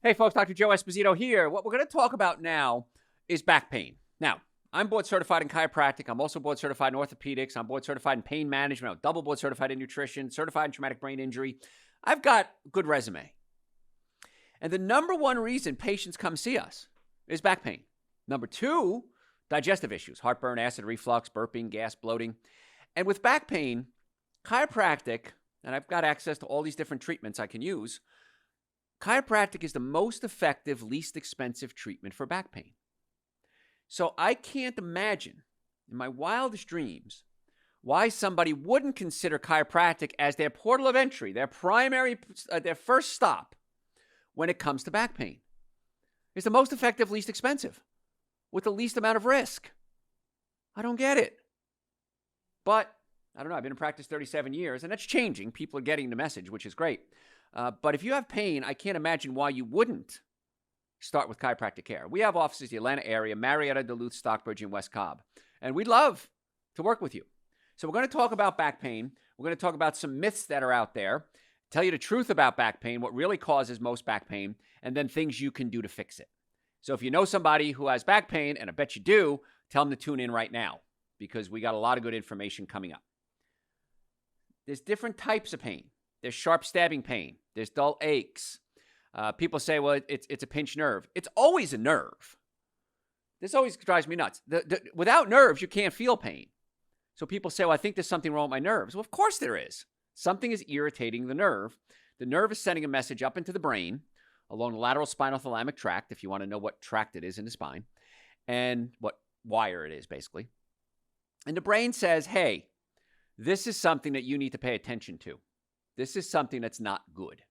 Hey folks, Dr. Joe Esposito here. What we're going to talk about now is back pain. Now, I'm board certified in chiropractic. I'm also board certified in orthopedics. I'm board certified in pain management. I'm double board certified in nutrition, certified in traumatic brain injury. I've got a good resume. And the number one reason patients come see us is back pain. Number two, digestive issues, heartburn, acid reflux, burping, gas, bloating. And with back pain, chiropractic, and I've got access to all these different treatments I can use, chiropractic is the most effective, least expensive treatment for back pain. So I can't imagine in my wildest dreams why somebody wouldn't consider chiropractic as their portal of entry, their first stop when it comes to back pain. It's the most effective, least expensive, with the least amount of risk. I don't get it. But I don't know. I've been in practice 37 years, and that's changing. People are getting the message, which is great. But if you have pain, I can't imagine why you wouldn't start with chiropractic care. We have offices in the Atlanta area, Marietta, Duluth, Stockbridge, and West Cobb. And we'd love to work with you. So we're going to talk about back pain. We're going to talk about some myths that are out there, tell you the truth about back pain, what really causes most back pain, and then things you can do to fix it. So if you know somebody who has back pain, and I bet you do, tell them to tune in right now because we got a lot of good information coming up. There's different types of pain. There's sharp stabbing pain. There's dull aches. People say, well, it's a pinched nerve. It's always a nerve. This always drives me nuts. Without nerves, you can't feel pain. So people say, well, I think there's something wrong with my nerves. Well, of course there is. Something is irritating the nerve. The nerve is sending a message up into the brain along the lateral spinal thalamic tract, if you want to know what tract it is in the spine, and what wire it is, basically. And the brain says, hey, this is something that you need to pay attention to. This is something that's not good.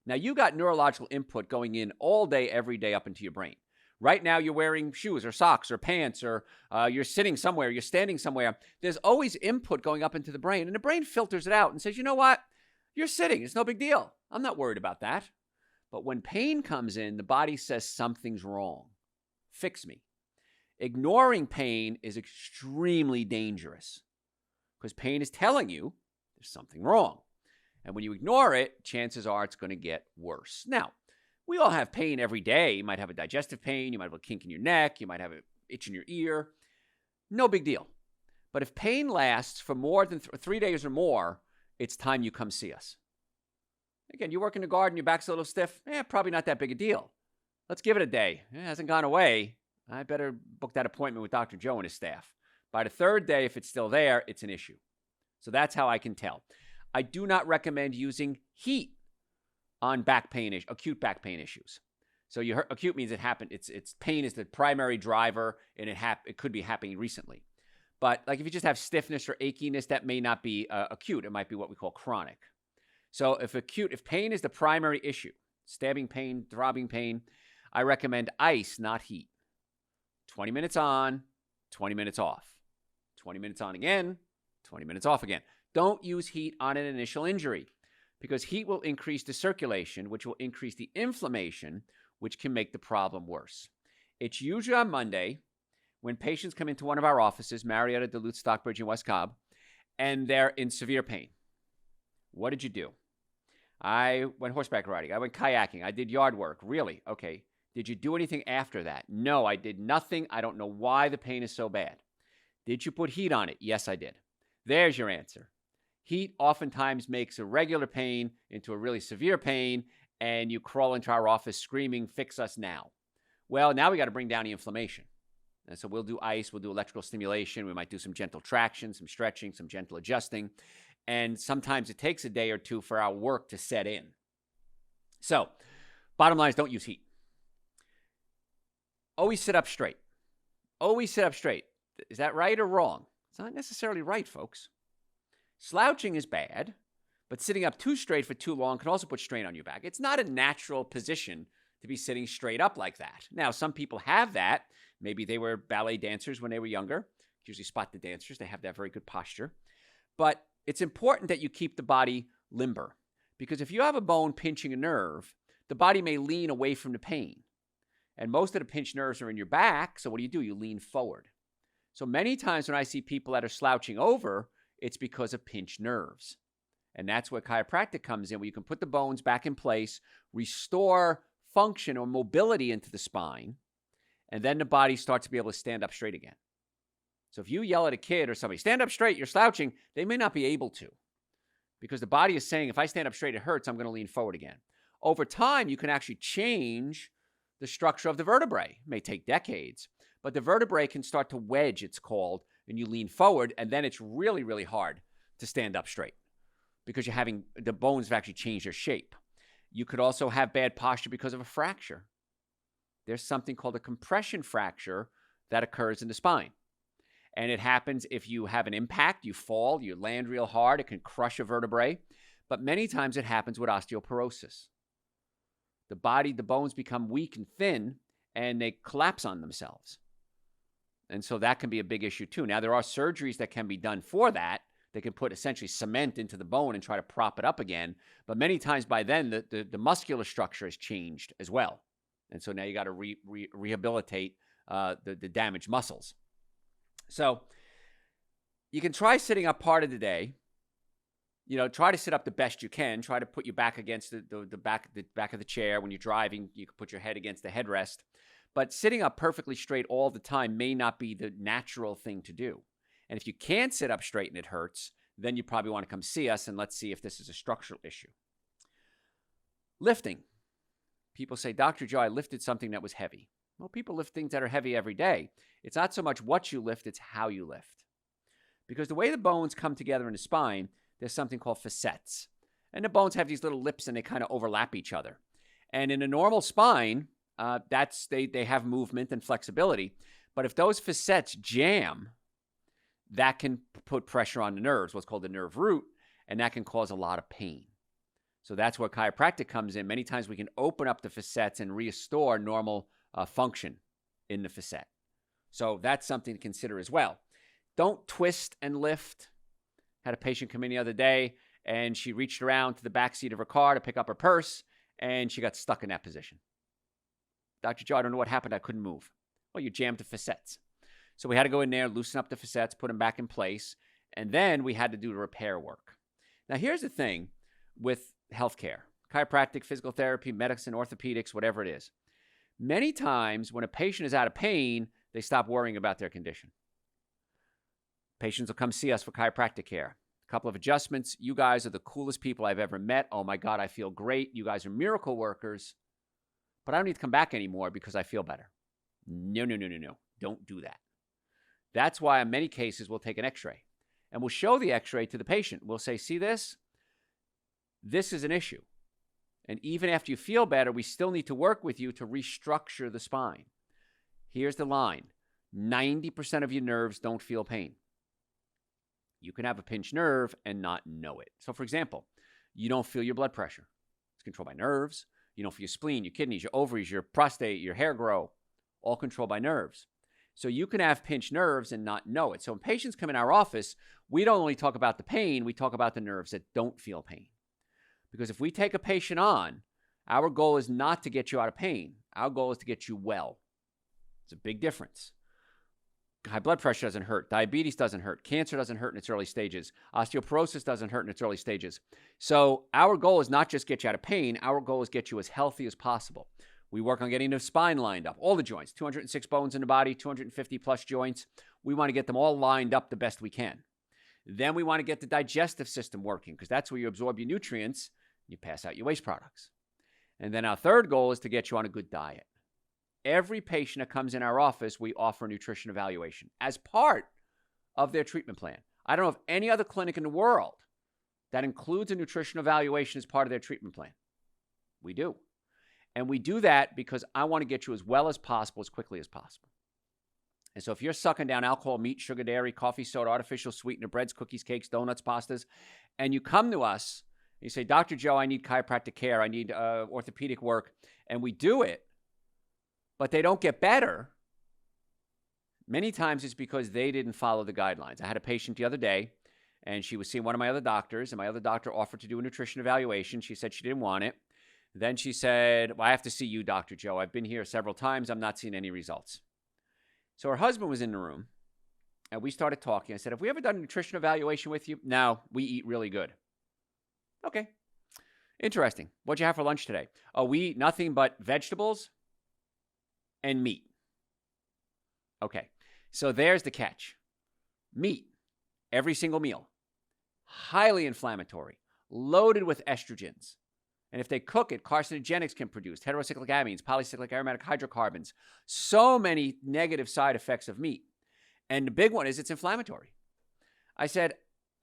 Now, you got neurological input going in all day, every day up into your brain. Right now, you're wearing shoes or socks or pants or you're sitting somewhere, you're standing somewhere. There's always input going up into the brain, and the brain filters it out and says, you know what? You're sitting. It's no big deal. I'm not worried about that. But when pain comes in, the body says something's wrong. Fix me. Ignoring pain is extremely dangerous because pain is telling you there's something wrong. And when you ignore it, chances are it's going to get worse. Now, we all have pain every day. You might have a digestive pain. You might have a kink in your neck. You might have an itch in your ear. No big deal. But if pain lasts for more than 3 days or more, it's time you come see us. Again, you work in the garden, your back's a little stiff. Probably not that big a deal. Let's give it a day. It hasn't gone away. I better book that appointment with Dr. Joe and his staff. By the third day, if it's still there, it's an issue. So that's how I can tell. I do not recommend using heat on back pain, acute back pain issues. So you heard, acute means it happened. It's pain is the primary driver, and it could be happening recently. But like if you just have stiffness or achiness, that may not be acute. It might be what we call chronic. So if pain is the primary issue, stabbing pain, throbbing pain, I recommend ice, not heat. 20 minutes on, 20 minutes off. 20 minutes on again, 20 minutes off again. Don't use heat on an initial injury because heat will increase the circulation, which will increase the inflammation, which can make the problem worse. It's usually on Monday when patients come into one of our offices, Marietta, Duluth, Stockbridge, and West Cobb, and they're in severe pain. What did you do? I went horseback riding. I went kayaking. I did yard work. Really? Okay. Did you do anything after that? No, I did nothing. I don't know why the pain is so bad. Did you put heat on it? Yes, I did. There's your answer. Heat oftentimes makes a regular pain into a really severe pain, and you crawl into our office screaming, fix us now. Well, now we got to bring down the inflammation. And so we'll do ice, we'll do electrical stimulation, we might do some gentle traction, some stretching, some gentle adjusting. And sometimes it takes a day or two for our work to set in. So, bottom line is don't use heat. Always sit up straight. Always sit up straight. Is that right or wrong? It's not necessarily right, folks. Slouching is bad, but sitting up too straight for too long can also put strain on your back. It's not a natural position to be sitting straight up like that. Now, some people have that. Maybe they were ballet dancers when they were younger. Usually spot the dancers. They have that very good posture. But it's important that you keep the body limber because if you have a bone pinching a nerve, the body may lean away from the pain. And most of the pinched nerves are in your back, so what do? You lean forward. So many times when I see people that are slouching over, it's because of pinched nerves. And that's where chiropractic comes in, where you can put the bones back in place, restore function or mobility into the spine, and then the body starts to be able to stand up straight again. So if you yell at a kid or somebody, stand up straight, you're slouching, they may not be able to, because the body is saying, if I stand up straight, it hurts, I'm going to lean forward again. Over time, you can actually change the structure of the vertebrae. It may take decades, but the vertebrae can start to wedge, it's called, and you lean forward, and then it's really, really hard to stand up straight because the bones have actually changed their shape. You could also have bad posture because of a fracture. There's something called a compression fracture that occurs in the spine. And it happens if you have an impact, you fall, you land real hard, it can crush a vertebrae. But many times it happens with osteoporosis. The bones become weak and thin, and they collapse on themselves. And so that can be a big issue too. Now, there are surgeries that can be done for that. They can put essentially cement into the bone and try to prop it up again. But many times by then, the muscular structure has changed as well. And so now you got to rehabilitate the damaged muscles. So you can try sitting up part of the day. Try to sit up the best you can. Try to put your back against the back of the chair. When you're driving, you can put your head against the headrest. But sitting up perfectly straight all the time may not be the natural thing to do. And if you can't sit up straight and it hurts, then you probably want to come see us, and let's see if this is a structural issue. Lifting. People say, Dr. Joe, I lifted something that was heavy. Well, people lift things that are heavy every day. It's not so much what you lift, it's how you lift. Because the way the bones come together in the spine, there's something called facets. And the bones have these little lips and they kind of overlap each other. And in a normal spine, they have movement and flexibility. But if those facets jam, that can put pressure on the nerves, what's called the nerve root, and that can cause a lot of pain. So that's where chiropractic comes in. Many times we can open up the facets and restore normal function in the facet. So that's something to consider as well. Don't twist and lift. Had a patient come in the other day, and she reached around to the back seat of her car to pick up her purse, and she got stuck in that position. Dr. Joe, I don't know what happened. I couldn't move. Well, you jammed the facets. So we had to go in there, loosen up the facets, put them back in place, and then we had to do the repair work. Now, here's the thing with healthcare, chiropractic, physical therapy, medicine, orthopedics, whatever it is. Many times when a patient is out of pain, they stop worrying about their condition. Patients will come see us for chiropractic care. A couple of adjustments. You guys are the coolest people I've ever met. Oh my God, I feel great. You guys are miracle workers. But I don't need to come back anymore because I feel better. No. Don't do that. That's why in many cases we'll take an x-ray. And we'll show the x-ray to the patient. We'll say, see this? This is an issue. And even after you feel better, we still need to work with you to restructure the spine. Here's the line. 90% of your nerves don't feel pain. You can have a pinched nerve and not know it. So for example, you don't feel your blood pressure. It's controlled by nerves. You don't feel your spleen, your kidneys, your ovaries, your prostate, your hair grow, all controlled by nerves. So you can have pinched nerves and not know it. So when patients come in our office, we don't only talk about the pain, we talk about the nerves that don't feel pain. Because if we take a patient on, our goal is not to get you out of pain. Our goal is to get you well. It's a big difference. High blood pressure doesn't hurt. Diabetes doesn't hurt. Cancer doesn't hurt in its early stages. Osteoporosis doesn't hurt in its early stages. So our goal is not just get you out of pain. Our goal is get you as healthy as possible. We work on getting the spine lined up, all the joints, 206 bones in the body, 250 plus joints. We want to get them all lined up the best we can. Then we want to get the digestive system working because that's where you absorb your nutrients, you pass out your waste products. And then our third goal is to get you on a good diet. Every patient that comes in our office, we offer a nutrition evaluation as part of their treatment plan. I don't know of any other clinic in the world that includes a nutrition evaluation as part of their treatment plan. We do. And we do that because I want to get you as well as possible, as quickly as possible. And so if you're sucking down alcohol, meat, sugar, dairy, coffee, soda, artificial sweetener, breads, cookies, cakes, donuts, pastas, and you come to us, and you say, Dr. Joe, I need chiropractic care, I need orthopedic work, and we do it, but they don't get better, many times it's because they didn't follow the guidelines. I had a patient the other day, and she was seeing one of my other doctors, and my other doctor offered to do a nutrition evaluation. She said she didn't want it. Then she said, well, I have to see you, Dr. Joe. I've been here several times. I'm not seeing any results. So her husband was in the room, and we started talking. I said, have we ever done a nutrition evaluation with you? No, we eat really good. Okay. Interesting. What'd you have for lunch today? Oh, we eat nothing but vegetables and meat. Okay. So there's the catch. Meat, every single meal, highly inflammatory, loaded with estrogens. And if they cook it, carcinogenics can produce heterocyclic amines, polycyclic aromatic hydrocarbons, so many negative side effects of meat. And the big one is it's inflammatory. I said,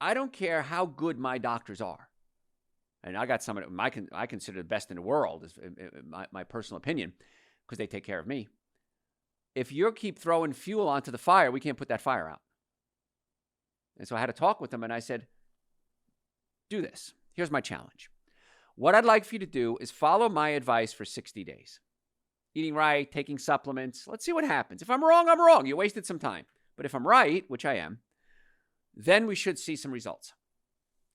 I don't care how good my doctors are. And I got some of them I consider the best in the world, is my personal opinion, because they take care of me. If you keep throwing fuel onto the fire, we can't put that fire out. And so I had to talk with them, and I said, do this. Here's my challenge. What I'd like for you to do is follow my advice for 60 days. Eating right, taking supplements. Let's see what happens. If I'm wrong, I'm wrong. You wasted some time. But if I'm right, which I am, then we should see some results.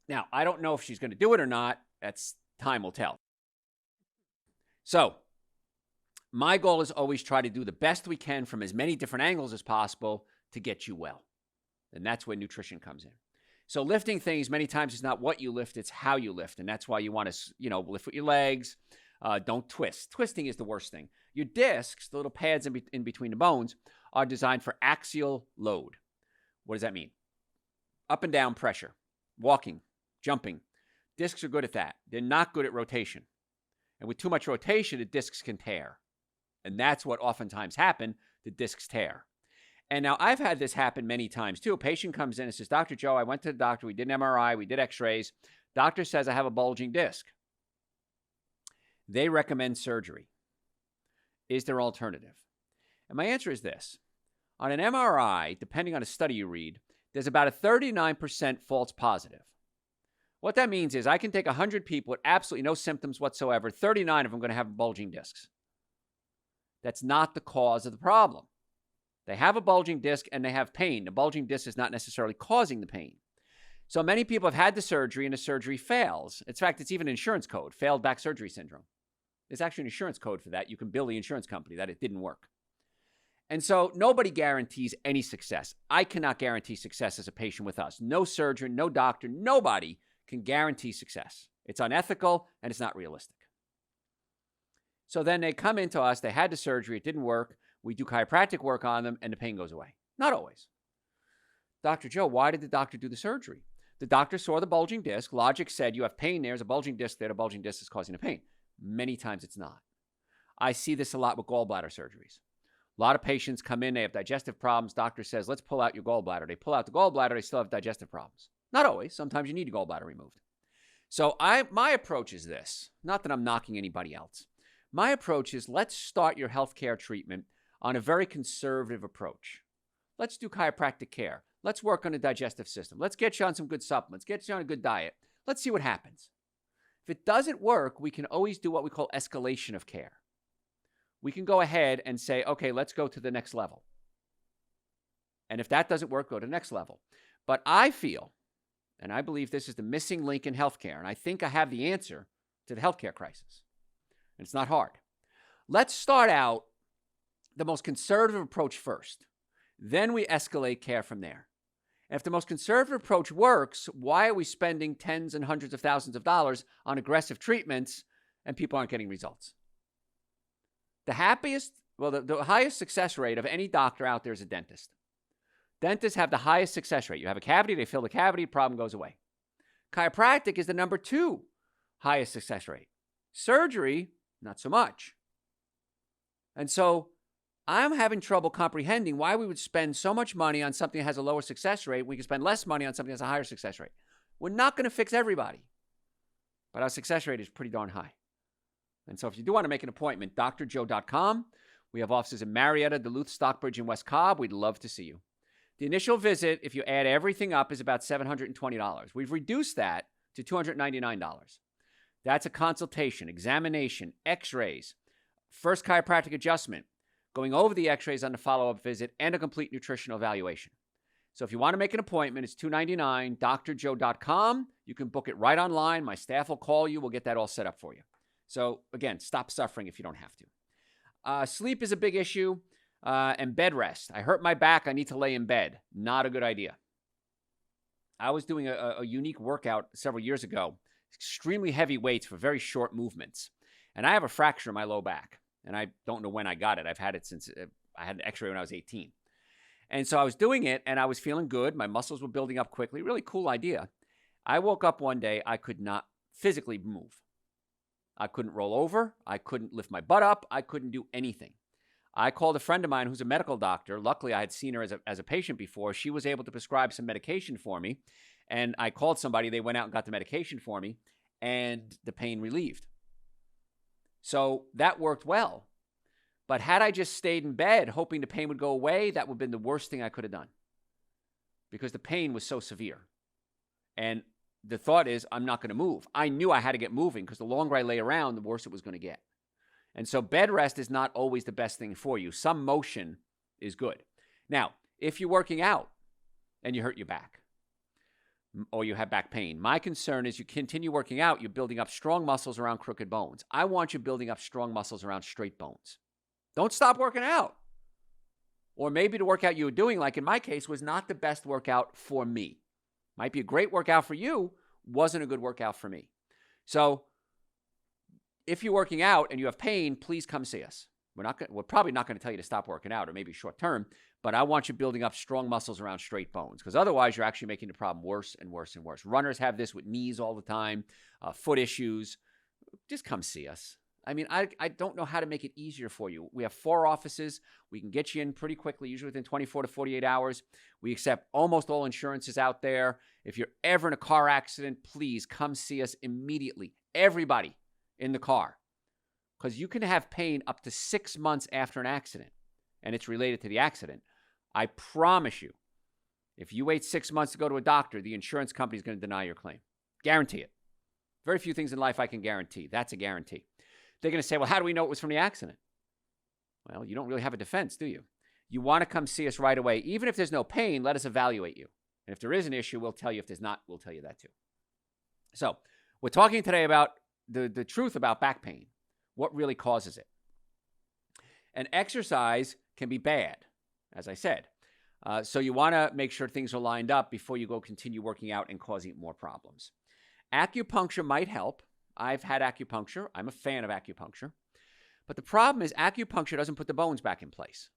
Now, I don't know if she's going to do it or not. That's time will tell. So, my goal is always try to do the best we can from as many different angles as possible to get you well. And that's where nutrition comes in. So lifting things many times is not what you lift, it's how you lift. And that's why you want to, lift with your legs. Don't twist. Twisting is the worst thing. Your discs, the little pads in between the bones, are designed for axial load. What does that mean? Up and down pressure, walking, jumping. Discs are good at that. They're not good at rotation. And with too much rotation, the discs can tear. And that's what oftentimes happens. The discs tear. And now I've had this happen many times too. A patient comes in and says, Dr. Joe, I went to the doctor. We did an MRI. We did x-rays. Doctor says I have a bulging disc. They recommend surgery. Is there alternative? And my answer is this. On an MRI, depending on a study you read, there's about a 39% false positive. What that means is I can take 100 people with absolutely no symptoms whatsoever. 39 of them are going to have bulging discs. That's not the cause of the problem. They have a bulging disc and they have pain. The bulging disc is not necessarily causing the pain. So many people have had the surgery and the surgery fails. In fact, it's even an insurance code, failed back surgery syndrome. There's actually an insurance code for that. You can bill the insurance company that it didn't work. And so nobody guarantees any success. I cannot guarantee success as a patient with us. No surgeon, no doctor, nobody can guarantee success. It's unethical and it's not realistic. So then they come into us, they had the surgery, it didn't work. We do chiropractic work on them, and the pain goes away. Not always. Dr. Joe, why did the doctor do the surgery? The doctor saw the bulging disc. Logic said, you have pain there. There's a bulging disc there. The bulging disc is causing the pain. Many times it's not. I see this a lot with gallbladder surgeries. A lot of patients come in, they have digestive problems. Doctor says, let's pull out your gallbladder. They pull out the gallbladder, they still have digestive problems. Not always. Sometimes you need a gallbladder removed. So my approach is this. Not that I'm knocking anybody else. My approach is let's start your healthcare treatment on a very conservative approach. Let's do chiropractic care. Let's work on the digestive system. Let's get you on some good supplements. Get you on a good diet. Let's see what happens. If it doesn't work, we can always do what we call escalation of care. We can go ahead and say, okay, let's go to the next level. And if that doesn't work, go to the next level. But I feel, and I believe this is the missing link in healthcare, and I think I have the answer to the healthcare crisis. And it's not hard. Let's start out the most conservative approach first. Then we escalate care from there. And if the most conservative approach works, why are we spending tens and hundreds of thousands of dollars on aggressive treatments and people aren't getting results? The highest success rate of any doctor out there is a dentist. Dentists have the highest success rate. You have a cavity, they fill the cavity, problem goes away. Chiropractic is the number 2 highest success rate. Surgery, not so much. And so I'm having trouble comprehending why we would spend so much money on something that has a lower success rate. We can spend less money on something that has a higher success rate. We're not going to fix everybody, but our success rate is pretty darn high. And so if you do want to make an appointment, drjoe.com. We have offices in Marietta, Duluth, Stockbridge, and West Cobb. We'd love to see you. The initial visit, if you add everything up, is about $720. We've reduced that to $299. That's a consultation, examination, x-rays, first chiropractic adjustment, going over the x-rays on the follow-up visit, and a complete nutritional evaluation. So if you want to make an appointment, it's $299, drjoe.com. You can book it right online. My staff will call you. We'll get that all set up for you. So again, stop suffering if you don't have to. Sleep is a big issue, and bed rest. I hurt my back. I need to lay in bed. Not a good idea. I was doing a unique workout several years ago. extremely heavy weights for very short movements. And I have a fracture in my low back, and I don't know when I got it. I've had it since I had an x-ray when I was 18. And so I was doing it, and I was feeling good. My muscles were building up quickly. Really cool idea. I woke up one day. I could not physically move. I couldn't roll over. I couldn't lift my butt up. I couldn't do anything. I called a friend of mine who's a medical doctor. Luckily, I had seen her as a patient before. She was able to prescribe some medication for me. And I called somebody. They went out and got the medication for me, and the pain relieved. So that worked well. But had I just stayed in bed hoping the pain would go away, that would have been the worst thing I could have done, because the pain was so severe. And the thought is, I'm not going to move. I knew I had to get moving, because the longer I lay around, the worse it was going to get. And so bed rest is not always the best thing for you. Some motion is good. Now, if you're working out and you hurt your back or you have back pain, my concern is you continue working out, you're building up strong muscles around crooked bones. I want you building up strong muscles around straight bones. Don't stop working out. Or maybe the workout you were doing, like in my case, was not the best workout for me. Might be a great workout for you, wasn't a good workout for me. So if you're working out and you have pain, please come see us. We're probably not going to tell you to stop working out, or maybe short term, but I want you building up strong muscles around straight bones, because otherwise you're actually making the problem worse and worse and worse. Runners have this with knees all the time, foot issues. Just come see us. I mean, I don't know how to make it easier for you. We have 4 offices. We can get you in pretty quickly, usually within 24 to 48 hours. We accept almost all insurances out there. If you're ever in a car accident, please come see us immediately. Everybody in the car. Because you can have pain up to 6 months after an accident, and it's related to the accident. I promise you, if you wait 6 months to go to a doctor, the insurance company is going to deny your claim. Guarantee it. Very few things in life I can guarantee. That's a guarantee. They're going to say, well, how do we know it was from the accident? Well, you don't really have a defense, do you? You want to come see us right away. Even if there's no pain, let us evaluate you. And if there is an issue, we'll tell you. If there's not, we'll tell you that too. So we're talking today about the truth about back pain. What really causes it? And exercise can be bad, as I said. So you want to make sure things are lined up before you go continue working out and causing more problems. Acupuncture might help. I've had acupuncture. I'm a fan of acupuncture. But the problem is acupuncture doesn't put the bones back in place.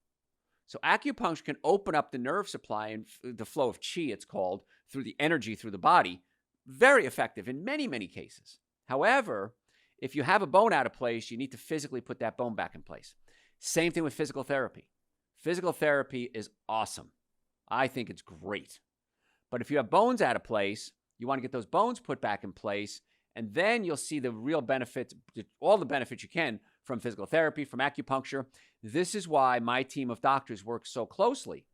So acupuncture can open up the nerve supply and the flow of qi, it's called, through the energy through the body. Very effective in many, many cases. However, if you have a bone out of place, you need to physically put that bone back in place. Same thing with physical therapy. Physical therapy is awesome. I think it's great. But if you have bones out of place, you want to get those bones put back in place, and then you'll see the real benefits, all the benefits you can from physical therapy, from acupuncture. This is why my team of doctors works so closely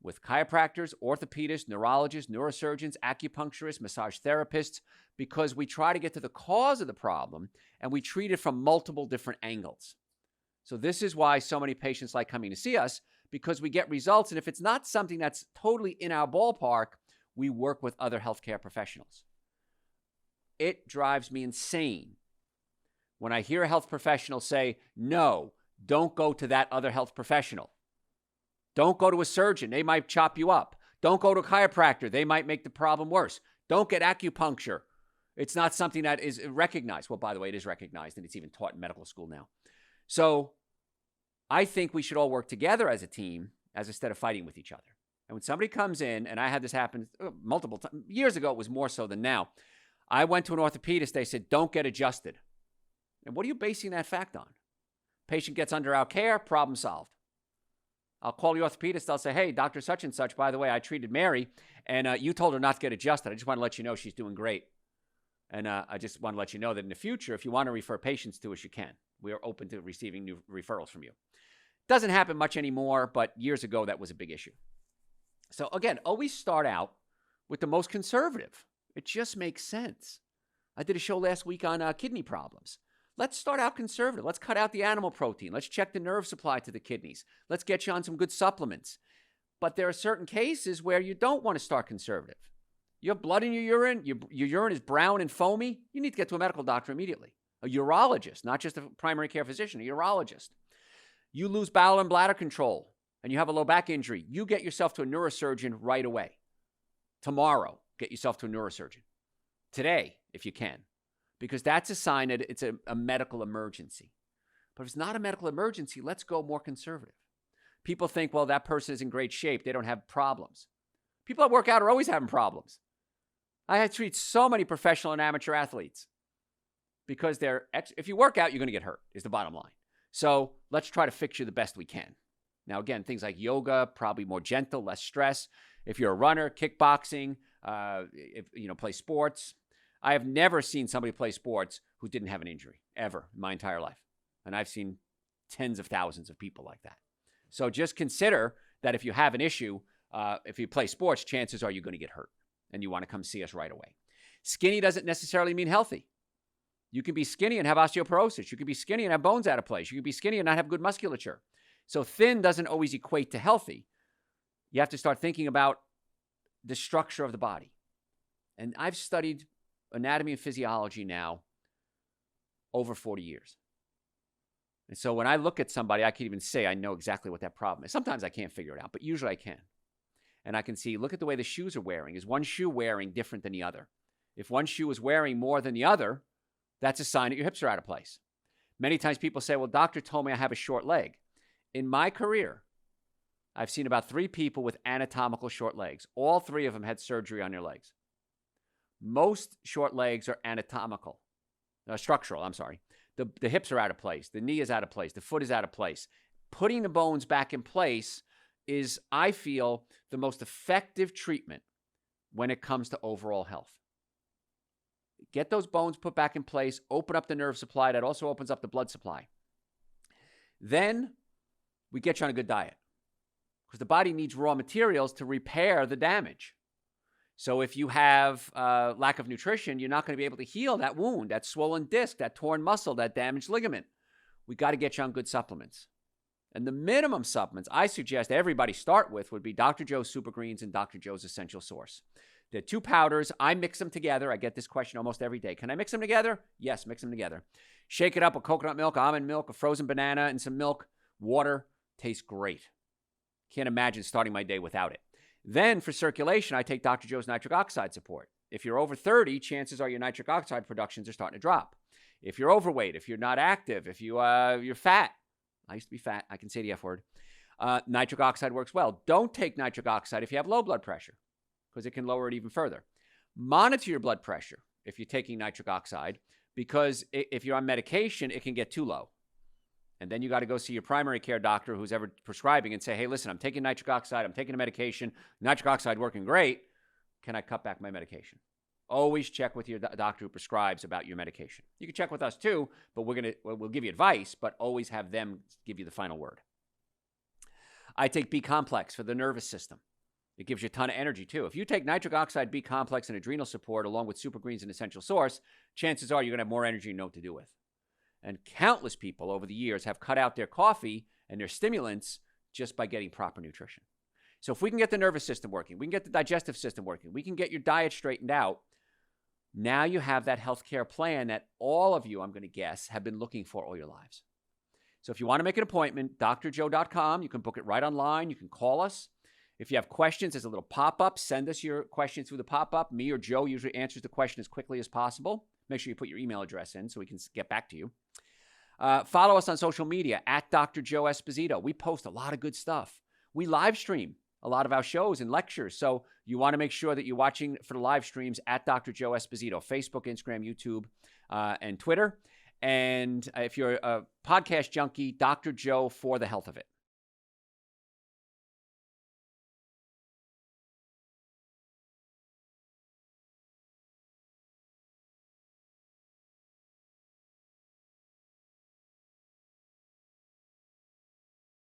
with chiropractors, orthopedists, neurologists, neurosurgeons, acupuncturists, massage therapists, because we try to get to the cause of the problem, and we treat it from multiple different angles. So this is why so many patients like coming to see us, because we get results. And if it's not something that's totally in our ballpark, we work with other healthcare professionals. It drives me insane when I hear a health professional say, no, don't go to that other health professional. Don't go to a surgeon. They might chop you up. Don't go to a chiropractor. They might make the problem worse. Don't get acupuncture. It's not something that is recognized. Well, by the way, it is recognized, and it's even taught in medical school now. So I think we should all work together as a team, instead of fighting with each other. And when somebody comes in, and I had this happen multiple times, years ago, it was more so than now. I went to an orthopedist. They said, don't get adjusted. And what are you basing that fact on? Patient gets under our care, problem solved. I'll call the orthopedist. I'll say, hey, Dr. Such and Such, by the way, I treated Mary, and you told her not to get adjusted. I just want to let you know she's doing great. And I just want to let you know that in the future, if you want to refer patients to us, you can. We are open to receiving new referrals from you. Doesn't happen much anymore, but years ago, that was a big issue. So again, always start out with the most conservative. It just makes sense. I did a show last week on kidney problems. Let's start out conservative. Let's cut out the animal protein. Let's check the nerve supply to the kidneys. Let's get you on some good supplements. But there are certain cases where you don't want to start conservative. You have blood in your urine. Your urine is brown and foamy. You need to get to a medical doctor immediately. A urologist, not just a primary care physician, a urologist. You lose bowel and bladder control and you have a low back injury. You get yourself to a neurosurgeon right away. Tomorrow, get yourself to a neurosurgeon. Today, if you can, because that's a sign that it's a medical emergency. But if it's not a medical emergency, let's go more conservative. People think, well, that person is in great shape. They don't have problems. People that work out are always having problems. I treat so many professional and amateur athletes because if you work out, you're going to get hurt, is the bottom line. So let's try to fix you the best we can. Now, again, things like yoga, probably more gentle, less stress. If you're a runner, kickboxing, play sports. I have never seen somebody play sports who didn't have an injury, ever, in my entire life. And I've seen tens of thousands of people like that. So just consider that if you have an issue, if you play sports, chances are you're going to get hurt. And you want to come see us right away. Skinny doesn't necessarily mean healthy. You can be skinny and have osteoporosis. You can be skinny and have bones out of place. You can be skinny and not have good musculature. So thin doesn't always equate to healthy. You have to start thinking about the structure of the body. And I've studied anatomy and physiology now over 40 years. And so when I look at somebody, I can even say I know exactly what that problem is. Sometimes I can't figure it out, but usually I can. And I can see, look at the way the shoes are wearing. Is one shoe wearing different than the other? If one shoe is wearing more than the other, that's a sign that your hips are out of place. Many times people say, well, doctor told me I have a short leg. In my career, I've seen about 3 people with anatomical short legs. All 3 of them had surgery on their legs. Most short legs are structural, I'm sorry. The hips are out of place. The knee is out of place. The foot is out of place. Putting the bones back in place is, I feel, the most effective treatment when it comes to overall health. Get those bones put back in place, open up the nerve supply. That also opens up the blood supply. Then we get you on a good diet because the body needs raw materials to repair the damage. So if you have lack of nutrition, you're not going to be able to heal that wound, that swollen disc, that torn muscle, that damaged ligament. We got to get you on good supplements. And the minimum supplements I suggest everybody start with would be Dr. Joe's Super Greens and Dr. Joe's Essential Source. They're 2 powders. I mix them together. I get this question almost every day. Can I mix them together? Yes, mix them together. Shake it up with coconut milk, almond milk, a frozen banana, and some milk. Water. Tastes great. Can't imagine starting my day without it. Then for circulation, I take Dr. Joe's nitric oxide support. If you're over 30, chances are your nitric oxide productions are starting to drop. If you're overweight, if you're not active, if you're fat, I used to be fat, I can say the F word, nitric oxide works well. Don't take nitric oxide if you have low blood pressure because it can lower it even further. Monitor your blood pressure if you're taking nitric oxide because if you're on medication, it can get too low. And then you got to go see your primary care doctor who's ever prescribing and say, hey, listen, I'm taking nitric oxide. I'm taking a medication. Nitric oxide working great. Can I cut back my medication? Always check with your doctor who prescribes about your medication. You can check with us too, but we'll give you advice, but always have them give you the final word. I take B-complex for the nervous system. It gives you a ton of energy too. If you take nitric oxide, B-complex, and adrenal support along with Super Greens and Essential Source, chances are you're going to have more energy and know what to do with. And countless people over the years have cut out their coffee and their stimulants just by getting proper nutrition. So if we can get the nervous system working, we can get the digestive system working, we can get your diet straightened out, now you have that healthcare plan that all of you, I'm going to guess, have been looking for all your lives. So if you want to make an appointment, drjoe.com. You can book it right online. You can call us. If you have questions, there's a little pop-up. Send us your questions through the pop-up. Me or Joe usually answers the question as quickly as possible. Make sure you put your email address in so we can get back to you. Follow us on social media at Dr. Joe Esposito. We post a lot of good stuff. We live stream a lot of our shows and lectures. So you want to make sure that you're watching for the live streams at Dr. Joe Esposito, Facebook, Instagram, YouTube, and Twitter. And if you're a podcast junkie, Dr. Joe for the health of it.